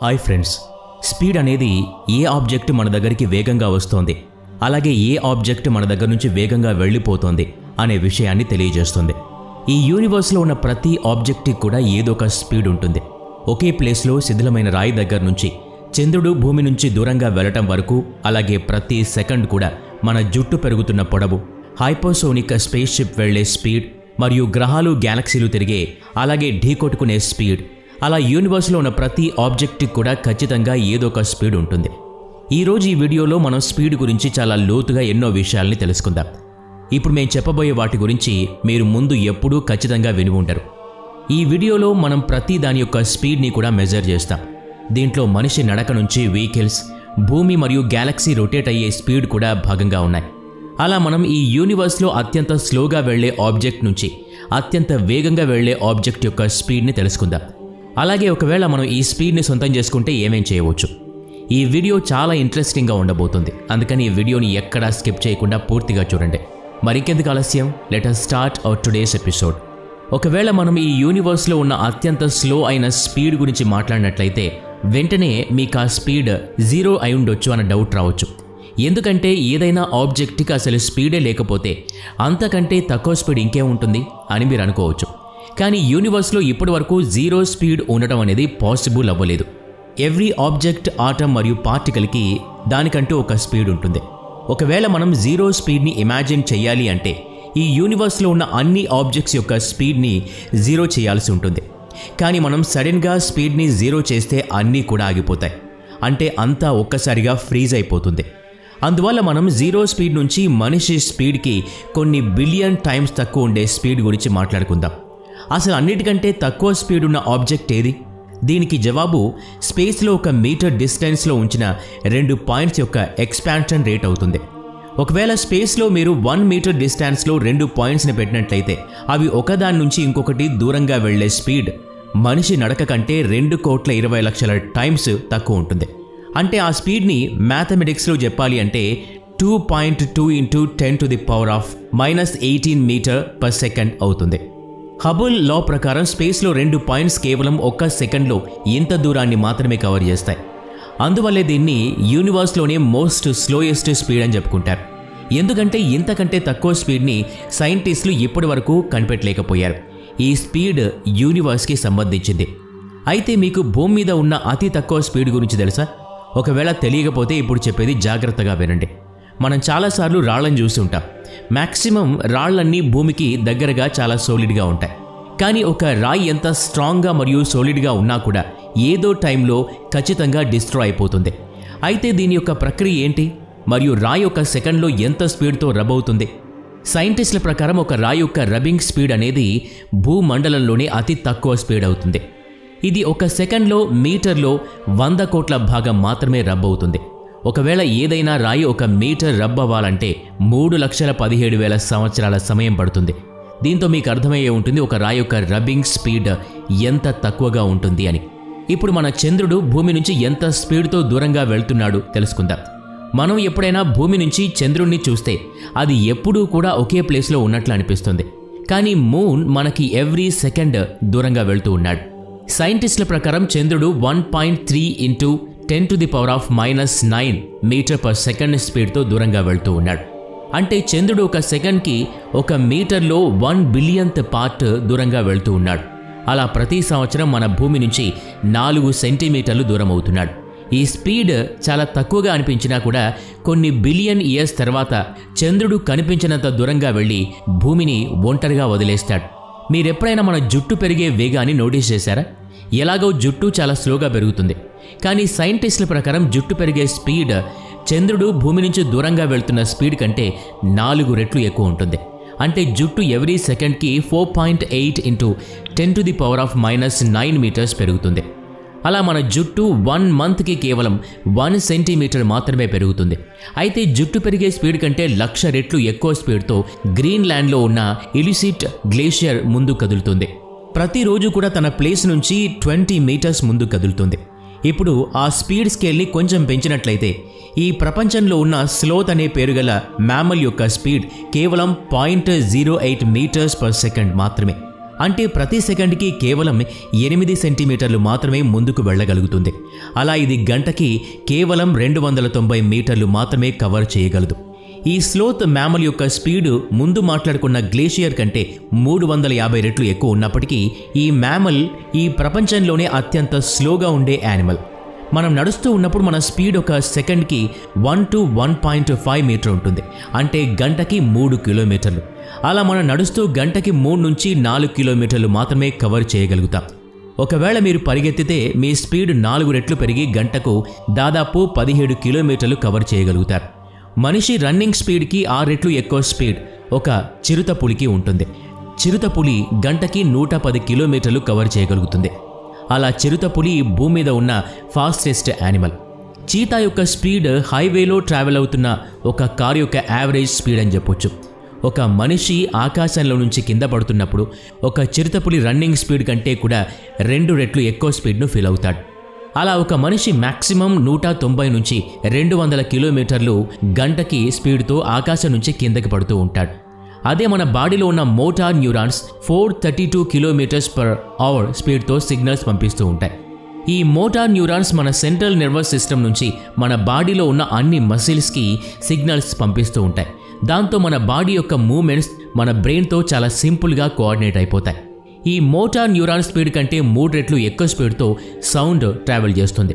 Hi friends, speed అనేది ఏ object మన దగ్గరికి వేగంగా వస్తోంది, అలాగే ఏ ఆబ్జెక్ట్ మన దగ్గర నుంచి వేగంగా వెళ్ళిపోతోంది అనే విషయాన్ని తెలియజేస్తుంది. ఈ యూనివర్స్లో ఉన్న ప్రతి ఆబ్జెక్ట్కి కూడా ఏదో ఒక స్పీడ్ ఉంటుంది. ఒకే ప్లేస్లో శిథిలమైన రాయి దగ్గర నుంచి చంద్రుడు భూమి నుంచి దూరంగా వెళ్ళటం వరకు, అలాగే ప్రతి సెకండ్ కూడా మన జుట్టు పెరుగుతున్న పొడవు, హైపర్సోనిక్ స్పేస్ షిప్ వెళ్లే స్పీడ్, మరియు గ్రహాలు గ్యాలక్సీలు తిరిగే అలాగే ఢీకొట్టుకునే స్పీడ్, అలా యూనివర్స్లో ఉన్న ప్రతి ఆబ్జెక్ట్కి కూడా ఖచ్చితంగా ఏదో ఒక స్పీడ్ ఉంటుంది. ఈరోజు ఈ వీడియోలో మనం స్పీడ్ గురించి చాలా లోతుగా ఎన్నో విషయాల్ని తెలుసుకుందాం. ఇప్పుడు మేము చెప్పబోయే వాటి గురించి మీరు ముందు ఎప్పుడూ ఖచ్చితంగా విని ఉంటారు. ఈ వీడియోలో మనం ప్రతి దాని యొక్క స్పీడ్ని కూడా మెజర్ చేస్తాం. దీంట్లో మనిషి నడక నుంచి వెహికల్స్, భూమి మరియు గ్యాలక్సీ రొటేట్ అయ్యే స్పీడ్ కూడా భాగంగా ఉన్నాయి. అలా మనం ఈ యూనివర్స్లో అత్యంత స్లోగా వెళ్లే ఆబ్జెక్ట్ నుంచి అత్యంత వేగంగా వెళ్లే ఆబ్జెక్ట్ యొక్క స్పీడ్ని తెలుసుకుందాం. అలాగే ఒకవేళ మనం ఈ స్పీడ్ని సొంతం చేసుకుంటే ఏమేం చేయవచ్చు. ఈ వీడియో చాలా ఇంట్రెస్టింగ్గా ఉండబోతుంది, అందుకని ఈ వీడియోని ఎక్కడా స్కిప్ చేయకుండా పూర్తిగా చూడండి. మరింకెందుకు ఆలస్యం, let us start our today's episode. ఒకవేళ మనం ఈ యూనివర్స్లో ఉన్న అత్యంత స్లో అయిన స్పీడ్ గురించి మాట్లాడినట్లయితే వెంటనే మీకు ఆ స్పీడ్ 0 అయి ఉండొచ్చు అన్న డౌట్ రావచ్చు. ఎందుకంటే ఏదైనా ఆబ్జెక్ట్కి అసలు స్పీడే లేకపోతే అంతకంటే తక్కువ స్పీడ్ ఇంకే ఉంటుంది అని మీరు అనుకోవచ్చు. కానీ యూనివర్స్లో ఇప్పటి వరకు 0 స్పీడ్ ఉండటం అనేది పాసిబుల్ అవ్వలేదు. ఎవ్రీ ఆబ్జెక్ట్, ఆటమ్ మరియు పార్టికల్కి దానికంటూ ఒక స్పీడ్ ఉంటుంది. ఒకవేళ మనం 0 స్పీడ్ని ఇమాజిన్ చేయాలి అంటే ఈ యూనివర్స్లో ఉన్న అన్ని ఆబ్జెక్ట్స్ యొక్క స్పీడ్ని 0 చేయాల్సి ఉంటుంది. కానీ మనం సడన్గా స్పీడ్ని 0 చేస్తే అన్నీ కూడా ఆగిపోతాయి. అంటే అంతా ఒక్కసారిగా ఫ్రీజ్ అయిపోతుంది. అందువల్ల మనం 0 స్పీడ్ నుంచి మనిషి స్పీడ్కి కొన్ని బిలియన్ టైమ్స్ తక్కువ ఉండే స్పీడ్ గురించి మాట్లాడుకుందాం. అసలు అన్నిటికంటే తక్కువ స్పీడ్ ఉన్న ఆబ్జెక్ట్ ఏది? దీనికి జవాబు స్పేస్లో 1 మీటర్ డిస్టెన్స్లో ఉంచిన 2 పాయింట్స్ యొక్క ఎక్స్పాన్షన్ రేట్ అవుతుంది. ఒకవేళ స్పేస్లో మీరు 1 మీటర్ డిస్టెన్స్లో 2 పాయింట్స్ని పెట్టినట్లయితే అవి ఒకదాని నుంచి ఇంకొకటి దూరంగా వెళ్లే స్పీడ్ మనిషి నడక కంటే 2,20,00,000 టైమ్స్ తక్కువ ఉంటుంది. అంటే ఆ స్పీడ్ని మ్యాథమెటిక్స్లో చెప్పాలి అంటే 2.2 × 10⁻⁻18 మీటర్ పర్ సెకండ్ అవుతుంది. హబుల్ లా ప్రకారం స్పేస్లో 2 పాయింట్స్ కేవలం 1 సెకండ్లో ఇంత దూరాన్ని మాత్రమే కవర్ చేస్తాయి. అందువల్లే దీన్ని యూనివర్స్లోనే మోస్ట్ స్లోయెస్ట్ స్పీడ్ అని చెప్పుకుంటారు. ఎందుకంటే ఇంతకంటే తక్కువ స్పీడ్ని సైంటిస్టులు ఇప్పటి వరకు కనిపెట్టలేకపోయారు. ఈ స్పీడ్ యూనివర్స్కి సంబంధించింది. అయితే మీకు భూమి మీద ఉన్న అతి తక్కువ స్పీడ్ గురించి తెలుసా? ఒకవేళ తెలియకపోతే ఇప్పుడు చెప్పేది జాగ్రత్తగా వినండి. మనం చాలాసార్లు రాళ్లను చూసి ఉంటాం. మ్యాక్సిమం రాళ్లన్నీ భూమికి దగ్గరగా చాలా సోలిడ్గా ఉంటాయి. కానీ ఒక రాయి ఎంత స్ట్రాంగ్గా మరియు సోలిడ్గా ఉన్నా కూడా ఏదో టైంలో ఖచ్చితంగా డిస్ట్రాయ్ అయిపోతుంది. అయితే దీని యొక్క ప్రక్రియ ఏంటి? మరియు రాయి ఒక సెకండ్లో ఎంత స్పీడ్తో రబ్ అవుతుంది? సైంటిస్టుల ప్రకారం ఒక రాయి యొక్క రబ్బింగ్ స్పీడ్ అనేది భూమండలంలోనే అతి తక్కువ స్పీడ్ అవుతుంది. ఇది 1 సెకండ్లో మీటర్లో 100 కోట్ల భాగం మాత్రమే రబ్ అవుతుంది. ఒకవేళ ఏదైనా రాయి 1 మీటర్ రబ్ అవ్వాలంటే 3,17,000 సంవత్సరాల సమయం పడుతుంది. దీంతో మీకు అర్థమయ్యే ఉంటుంది ఒక రాయి యొక్క రబ్బింగ్ స్పీడ్ ఎంత తక్కువగా ఉంటుంది అని. ఇప్పుడు మన చంద్రుడు భూమి నుంచి ఎంత స్పీడ్తో దూరంగా వెళ్తున్నాడు తెలుసుకుందాం. మనం ఎప్పుడైనా భూమి నుంచి చంద్రుడిని చూస్తే అది ఎప్పుడూ కూడా ఒకే ప్లేస్లో ఉన్నట్లు అనిపిస్తుంది. కానీ మూన్ మనకి ఎవ్రీ సెకండ్ దూరంగా వెళ్తూ ఉన్నాడు. సైంటిస్టుల ప్రకారం చంద్రుడు 1.3 × 10⁻⁻9 మీటర్ పర్ సెకండ్ స్పీడ్తో దూరంగా వెళ్తూ ఉన్నాడు. అంటే చంద్రుడు 1 సెకండ్కి 1 మీటర్లో 1 బిలియన్త్ పార్ట్ దూరంగా వెళ్తూ ఉన్నాడు. అలా ప్రతి సంవత్సరం మన భూమి నుంచి 4 సెంటీమీటర్లు దూరం అవుతున్నాడు. ఈ స్పీడ్ చాలా తక్కువగా అనిపించినా కూడా కొన్ని బిలియన్ ఇయర్స్ తర్వాత చంద్రుడు కనిపించినంత దూరంగా వెళ్ళి భూమిని ఒంటరిగా వదిలేస్తాడు. మీరెప్పుడైనా మన జుట్టు పెరిగే వేగాన్ని నోటీస్ చేశారా? ఎలాగో జుట్టు చాలా స్లోగా పెరుగుతుంది. కానీ సైంటిస్టుల ప్రకారం జుట్టు పెరిగే స్పీడ్ చంద్రుడు భూమి నుంచి దూరంగా వెళ్తున్న స్పీడ్ కంటే 4 రెట్లు ఎక్కువ ఉంటుంది. అంటే జుట్టు ఎవ్రీ సెకండ్కి 4.8 × 10⁻⁻9 మీటర్స్ పెరుగుతుంది. అలా మన జుట్టు 1 మంత్కి కేవలం 1 సెంటీమీటర్ మాత్రమే పెరుగుతుంది. అయితే జుట్టు పెరిగే స్పీడ్ కంటే 1,00,000 రెట్లు ఎక్కువ స్పీడ్తో గ్రీన్లాండ్లో ఉన్న ఇలిసిట్ గ్లేషియర్ ముందు కదులుతుంది. ప్రతిరోజు కూడా తన ప్లేస్ నుంచి 20 మీటర్స్ ముందు కదులుతుంది. ఇప్పుడు ఆ స్పీడ్ స్కేల్ని కొంచెం పెంచినట్లయితే ఈ ప్రపంచంలో ఉన్న స్లోత్ అనే పేరు గల మ్యామల్ యొక్క స్పీడ్ కేవలం 0.08 మీటర్స్ పర్ సెకండ్ మాత్రమే. అంటే ప్రతి సెకండ్కి కేవలం 8 సెంటీమీటర్లు మాత్రమే ముందుకు వెళ్ళగలుగుతుంది. అలా ఇది గంటకి కేవలం 290 మీటర్లు మాత్రమే కవర్ చేయగలదు. ఈ స్లోత్ మ్యామల్ యొక్క స్పీడ్ ముందు మాట్లాడుకున్న గ్లేషియర్ కంటే 350 రెట్లు ఎక్కువ ఉన్నప్పటికీ ఈ మ్యామల్ ఈ ప్రపంచంలోనే అత్యంత స్లోగా ఉండే యానిమల్. మనం నడుస్తూ ఉన్నప్పుడు మన స్పీడ్ ఒక సెకండ్కి 1 to 1.5 మీటర్ ఉంటుంది. అంటే గంటకి 3 కిలోమీటర్లు. అలా మనం నడుస్తూ గంటకి 3 నుంచి 4 కిలోమీటర్లు మాత్రమే కవర్ చేయగలుగుతాం. ఒకవేళ మీరు పరిగెత్తితే మీ స్పీడ్ 4 రెట్లు పెరిగి గంటకు దాదాపు 17 కిలోమీటర్లు కవర్ చేయగలుగుతారు. మనిషి రన్నింగ్ స్పీడ్కి 6 రెట్లు ఎక్కువ స్పీడ్ ఒక చిరుతపులికి ఉంటుంది. చిరుతపులి గంటకి 110 కిలోమీటర్లు కవర్ చేయగలుగుతుంది. అలా చిరుతపులి భూమి మీద ఉన్న ఫాస్టెస్ట్ యానిమల్. చీతా యొక్క స్పీడ్ హైవేలో ట్రావెల్ అవుతున్న ఒక కారు యొక్క యావరేజ్ స్పీడ్ అని చెప్పొచ్చు. ఒక మనిషి ఆకాశంలో నుంచి కింద పడుతున్నప్పుడు ఒక చిరుతపులి రన్నింగ్ స్పీడ్ కంటే కూడా 2 రెట్లు ఎక్కువ స్పీడ్ను ఫీల్ అవుతాడు. అలా ఒక మనిషి మ్యాక్సిమం 190 నుంచి 200 కిలోమీటర్లు గంటకి స్పీడ్తో ఆకాశం నుంచి కిందకి పడుతూ ఉంటాడు. అదే మన బాడీలో ఉన్న motor neurons 432 kilometres per hour స్పీడ్తో సిగ్నల్స్ పంపిస్తూ ఉంటాయి. ఈ మోటార్ న్యూరాన్స్ మన సెంట్రల్ నర్వస్ సిస్టమ్ నుంచి మన బాడీలో ఉన్న అన్ని మసిల్స్కి సిగ్నల్స్ పంపిస్తూ ఉంటాయి. దాంతో మన బాడీ యొక్క మూమెంట్స్ మన బ్రెయిన్తో చాలా సింపుల్గా కోఆర్డినేట్ అయిపోతాయి. ఈ మోటార్ న్యూరాన్ స్పీడ్ కంటే 3 రెట్లు ఎక్కువ స్పీడ్తో సౌండ్ ట్రావెల్ చేస్తుంది.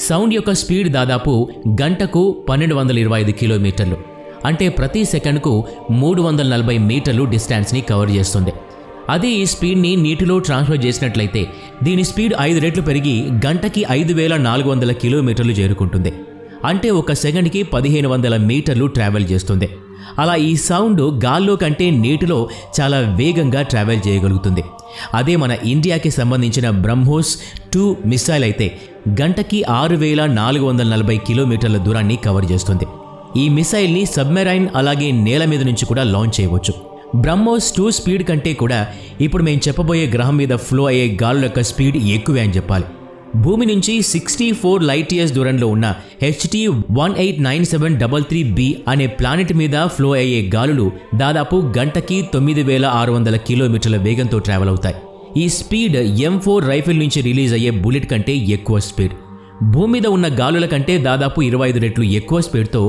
సౌండ్ యొక్క స్పీడ్ దాదాపు గంటకు 1225 కిలోమీటర్లు. అంటే ప్రతి సెకండ్కు 340 మీటర్లు డిస్టెన్స్ని కవర్ చేస్తుంది. అదే ఈ స్పీడ్ని నీటిలో ట్రాన్స్ఫర్ చేసినట్లయితే దీని స్పీడ్ 5 రెట్లు పెరిగి గంటకి 5400 కిలోమీటర్లు చేరుకుంటుంది. అంటే ఒక సెకండ్కి 1500 మీటర్లు ట్రావెల్ చేస్తుంది. అలా ఈ సౌండ్ గాల్లో కంటే నీటిలో చాలా వేగంగా ట్రావెల్ చేయగలుగుతుంది. అదే మన ఇండియాకి సంబంధించిన బ్రహ్మోస్ 2 మిసైల్ అయితే గంటకి 6440 కిలోమీటర్ల దూరాన్ని కవర్ చేస్తుంది. ఈ మిసైల్ని సబ్మెరైన్ అలాగే నేల మీద నుంచి కూడా లాంచ్ చేయవచ్చు. బ్రహ్మోస్ 2 స్పీడ్ కంటే కూడా ఇప్పుడు మేము చెప్పబోయే గ్రహం మీద ఫ్లో అయ్యే గాలుల యొక్క స్పీడ్ ఎక్కువే అని చెప్పాలి. భూమి నుంచి 64 లైట్ ఇయర్స్ దూరంలో ఉన్న HT 189733b అనే ప్లానెట్ మీద ఫ్లో అయ్యే గాలులు దాదాపు గంటకి 9600 కిలోమీటర్ల వేగంతో ట్రావెల్ అవుతాయి. ఈ స్పీడ్ M4 రైఫిల్ నుంచి రిలీజ్ అయ్యే బుల్లెట్ కంటే ఎక్కువ స్పీడ్. భూమి మీద ఉన్న గాలుల కంటే దాదాపు 25 రెట్లు ఎక్కువ స్పీడ్తో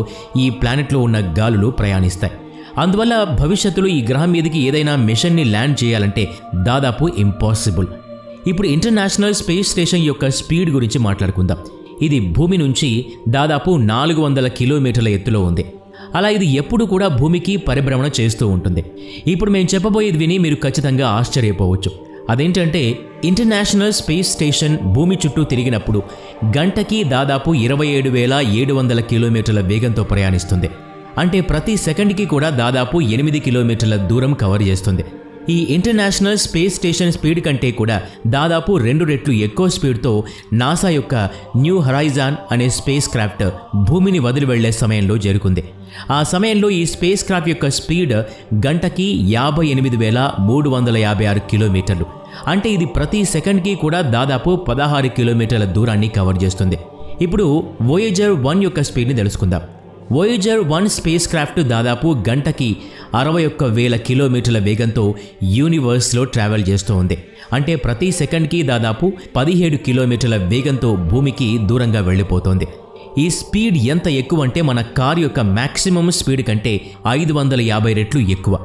ఈ ప్లానెట్లో ఉన్న గాలులు ప్రయాణిస్తాయి. అందువల్ల భవిష్యత్తులో ఈ గ్రహం మీదకి ఏదైనా మిషన్ని ల్యాండ్ చేయాలంటే దాదాపు ఇంపాసిబుల్. ఇప్పుడు ఇంటర్నేషనల్ స్పేస్ స్టేషన్ యొక్క స్పీడ్ గురించి మాట్లాడుకుందాం. ఇది భూమి నుంచి దాదాపు 400 కిలోమీటర్ల ఎత్తులో ఉంది. అలా ఇది ఎప్పుడు కూడా భూమికి పరిభ్రమణ చేస్తూ ఉంటుంది. ఇప్పుడు మేము చెప్పబోయేది విని మీరు ఖచ్చితంగా ఆశ్చర్యపోవచ్చు. అదేంటంటే ఇంటర్నేషనల్ స్పేస్ స్టేషన్ భూమి చుట్టూ తిరిగినప్పుడు గంటకి దాదాపు 27,700 కిలోమీటర్ల వేగంతో ప్రయాణిస్తుంది. అంటే ప్రతి సెకండ్కి కూడా దాదాపు 8 కిలోమీటర్ల దూరం కవర్ చేస్తుంది. ఈ ఇంటర్నేషనల్ స్పేస్ స్టేషన్ స్పీడ్ కంటే కూడా దాదాపు 2 రెట్లు ఎక్కువ స్పీడ్తో నాసా యొక్క న్యూ హరైజాన్ అనే స్పేస్ క్రాఫ్ట్ భూమిని వదిలి వెళ్లే సమయంలో చేరుకుంది. ఆ సమయంలో ఈ స్పేస్ క్రాఫ్ట్ యొక్క స్పీడ్ గంటకి 58,356 కిలోమీటర్లు. అంటే ఇది ప్రతి సెకండ్కి కూడా దాదాపు 16 కిలోమీటర్ల దూరాన్ని కవర్ చేస్తుంది. ఇప్పుడు వోయేజర్ 1 యొక్క స్పీడ్ని తెలుసుకుందాం. వోయేజర్ 1 స్పేస్ క్రాఫ్ట్ దాదాపు గంటకి 61,000 కిలోమీటర్ల వేగంతో యూనివర్స్లో ట్రావెల్ చేస్తూ ఉంది. అంటే ప్రతి సెకండ్కి దాదాపు 17 కిలోమీటర్ల వేగంతో భూమికి దూరంగా వెళ్ళిపోతోంది. ఈ స్పీడ్ ఎంత ఎక్కువ అంటే మన కారు యొక్క మ్యాక్సిమం స్పీడ్ కంటే 550 రెట్లు ఎక్కువ.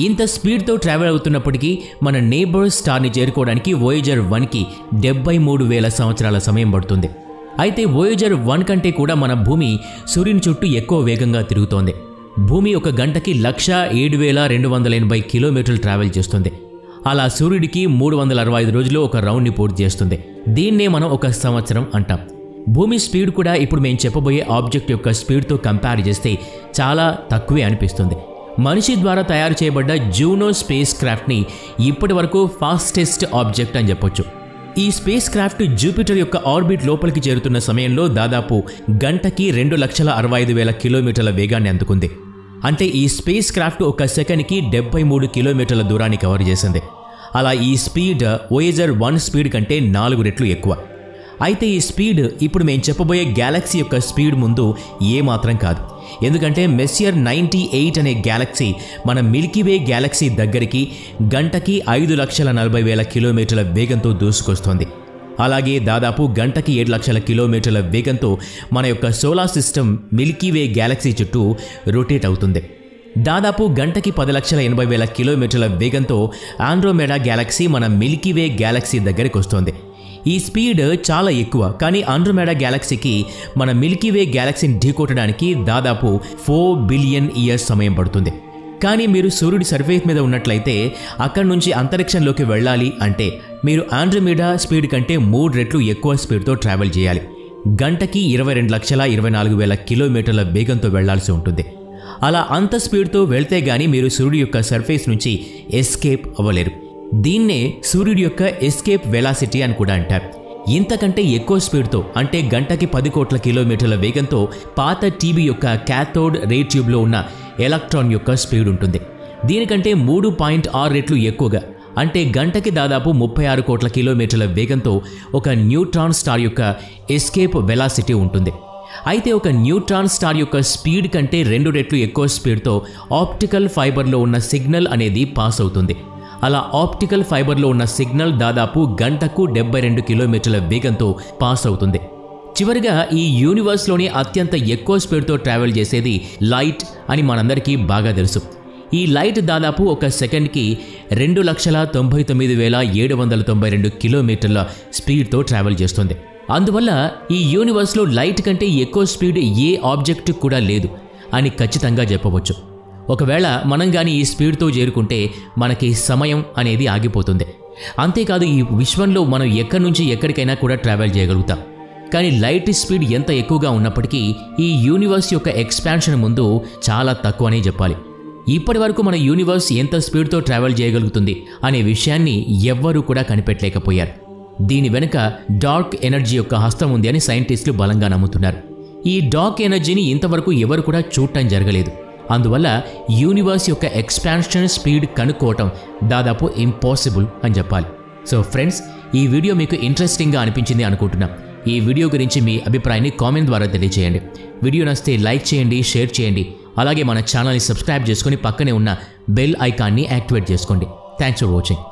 ఇంత స్పీడ్తో ట్రావెల్ అవుతున్నప్పటికీ మన నేబర్ స్టార్ని చేరుకోవడానికి వోయేజర్ 1కి 73,000 సంవత్సరాల సమయం పడుతుంది. అయితే వోయేజర్ 1 కంటే కూడా మన భూమి సూర్యుని చుట్టూ ఎక్కువ వేగంగా తిరుగుతోంది. భూమి ఒక గంటకి 107,280 కిలోమీటర్లు ట్రావెల్ చేస్తుంది. అలా సూర్యుడికి 365 రోజుల్లో ఒక రౌండ్ని పూర్తి చేస్తుంది. దీన్నే మనం ఒక సంవత్సరం అంటాం. భూమి స్పీడ్ కూడా ఇప్పుడు మేము చెప్పబోయే ఆబ్జెక్ట్ యొక్క స్పీడ్తో కంపేర్ చేస్తే చాలా తక్కువే అనిపిస్తుంది. మనిషి ద్వారా తయారు చేయబడ్డ జూనో స్పేస్ క్రాఫ్ట్ని ఇప్పటి వరకు ఫాస్టెస్ట్ ఆబ్జెక్ట్ అని చెప్పొచ్చు. ఈ స్పేస్ క్రాఫ్ట్ జూపిటర్ యొక్క ఆర్బిట్ లోపలికి చేరుతున్న సమయంలో దాదాపు గంటకి 2,65,000 కిలోమీటర్ల వేగాన్ని అందుకుంది. అంటే ఈ స్పేస్ క్రాఫ్ట్ ఒక సెకండ్కి 73 కిలోమీటర్ల దూరాన్ని కవర్ చేసింది. అలా ఈ స్పీడ్ వోయేజర్ 1 స్పీడ్ కంటే 4 రెట్లు ఎక్కువ. అయితే ఈ స్పీడ్ ఇప్పుడు మేము చెప్పబోయే గ్యాలక్సీ యొక్క స్పీడ్ ముందు ఏమాత్రం కాదు. ఎందుకంటే మెస్సియర్ 98 అనే గ్యాలక్సీ మన మిల్కీవే గ్యాలక్సీ దగ్గరికి గంటకి 5,40,000 కిలోమీటర్ల వేగంతో దూసుకొస్తోంది. అలాగే దాదాపు గంటకి 7,00,000 కిలోమీటర్ల వేగంతో మన యొక్క సోలార్ సిస్టమ్ మిల్కీవే గ్యాలక్సీ చుట్టూ రొటేట్ అవుతుంది. దాదాపు గంటకి 10,80,000 కిలోమీటర్ల వేగంతో ఆండ్రోమెడా గ్యాలక్సీ మన మిల్కీవే గ్యాలక్సీ దగ్గరికి వస్తోంది. ఈ స్పీడ్ చాలా ఎక్కువ, కానీ ఆండ్రోమెడా గ్యాలక్సీకి మన మిల్కీవే గ్యాలక్సీని ఢీకొట్టడానికి దాదాపు 4 బిలియన్ ఇయర్స్ సమయం పడుతుంది. కానీ మీరు సూర్యుడి సర్ఫేస్ మీద ఉన్నట్లయితే అక్కడి నుంచి అంతరిక్షంలోకి వెళ్ళాలి అంటే మీరు ఆండ్రోమెడా స్పీడ్ కంటే 3 రెట్లు ఎక్కువ స్పీడ్తో ట్రావెల్ చేయాలి. గంటకి 22,24,000 కిలోమీటర్ల వేగంతో వెళ్లాల్సి ఉంటుంది. అలా అంత స్పీడ్తో వెళ్తే గానీ మీరు సూర్యుడి యొక్క సర్ఫేస్ నుంచి ఎస్కేప్ అవ్వలేరు. దీన్నే సూర్యుడి యొక్క ఎస్కేప్ వెలాసిటీ అని కూడా అంటారు. ఇంతకంటే ఎక్కువ స్పీడ్తో అంటే గంటకి 10 కోట్ల కిలోమీటర్ల వేగంతో పాత టీబీ యొక్క క్యాథోడ్ రే ట్యూబ్లో ఉన్న ఎలక్ట్రాన్ యొక్క స్పీడ్ ఉంటుంది. దీనికంటే 3.6 రెట్లు ఎక్కువగా అంటే గంటకి దాదాపు 36 కోట్ల కిలోమీటర్ల వేగంతో ఒక న్యూట్రాన్ స్టార్ యొక్క ఎస్కేప్ వెలాసిటీ ఉంటుంది. అయితే ఒక న్యూట్రాన్ స్టార్ యొక్క స్పీడ్ కంటే 2 రెట్లు ఎక్కువ స్పీడ్తో ఆప్టికల్ ఫైబర్లో ఉన్న సిగ్నల్ అనేది పాస్ అవుతుంది. అలా ఆప్టికల్ ఫైబర్లో ఉన్న సిగ్నల్ దాదాపు గంటకు 72 కిలోమీటర్ల వేగంతో పాస్ అవుతుంది. చివరిగా ఈ యూనివర్స్లోని అత్యంత ఎక్కువ స్పీడ్తో ట్రావెల్ చేసేది లైట్ అని మనందరికీ బాగా తెలుసు. ఈ లైట్ దాదాపు ఒక సెకండ్కి 2,99,792 కిలోమీటర్ల స్పీడ్తో ట్రావెల్ చేస్తుంది. అందువల్ల ఈ యూనివర్స్లో లైట్ కంటే ఎక్కువ స్పీడ్ ఏ ఆబ్జెక్ట్ కూడా లేదు అని ఖచ్చితంగా చెప్పవచ్చు. ఒకవేళ మనం కానీ ఈ స్పీడ్తో చేరుకుంటే మనకి సమయం అనేది ఆగిపోతుంది. అంతేకాదు ఈ విశ్వంలో మనం ఎక్కడి నుంచి ఎక్కడికైనా కూడా ట్రావెల్ చేయగలుగుతాం. కానీ లైట్ స్పీడ్ ఎంత ఎక్కువగా ఉన్నప్పటికీ ఈ యూనివర్స్ యొక్క ఎక్స్పాన్షన్ ముందు చాలా తక్కువనే చెప్పాలి. ఇప్పటి వరకు మన యూనివర్స్ ఎంత స్పీడ్తో ట్రావెల్ చేయగలుగుతుంది అనే విషయాన్ని ఎవ్వరూ కూడా కనిపెట్టలేకపోయారు. దీని వెనుక డార్క్ ఎనర్జీ యొక్క హస్తం ఉంది అని సైంటిస్టులు బలంగా నమ్ముతున్నారు. ఈ డార్క్ ఎనర్జీని ఇంతవరకు ఎవరు కూడా చూడటం జరగలేదు. అందువల్ల యూనివర్స్ యొక్క ఎక్స్పాన్షన్ స్పీడ్ కనుక్కోవటం దాదాపు ఇంపాసిబుల్ అని చెప్పాలి. సో ఫ్రెండ్స్, ఈ వీడియో మీకు ఇంట్రెస్టింగ్గా అనిపించింది అనుకుంటున్నాం. ఈ వీడియో గురించి మీ అభిప్రాయాన్ని కామెంట్ ద్వారా తెలియజేయండి. వీడియో నచ్చితే లైక్ చేయండి, షేర్ చేయండి. అలాగే మన ఛానల్ని సబ్స్క్రైబ్ చేసుకొని పక్కనే ఉన్న బెల్ ఐకాన్ని యాక్టివేట్ చేసుకోండి. Thanks for watching.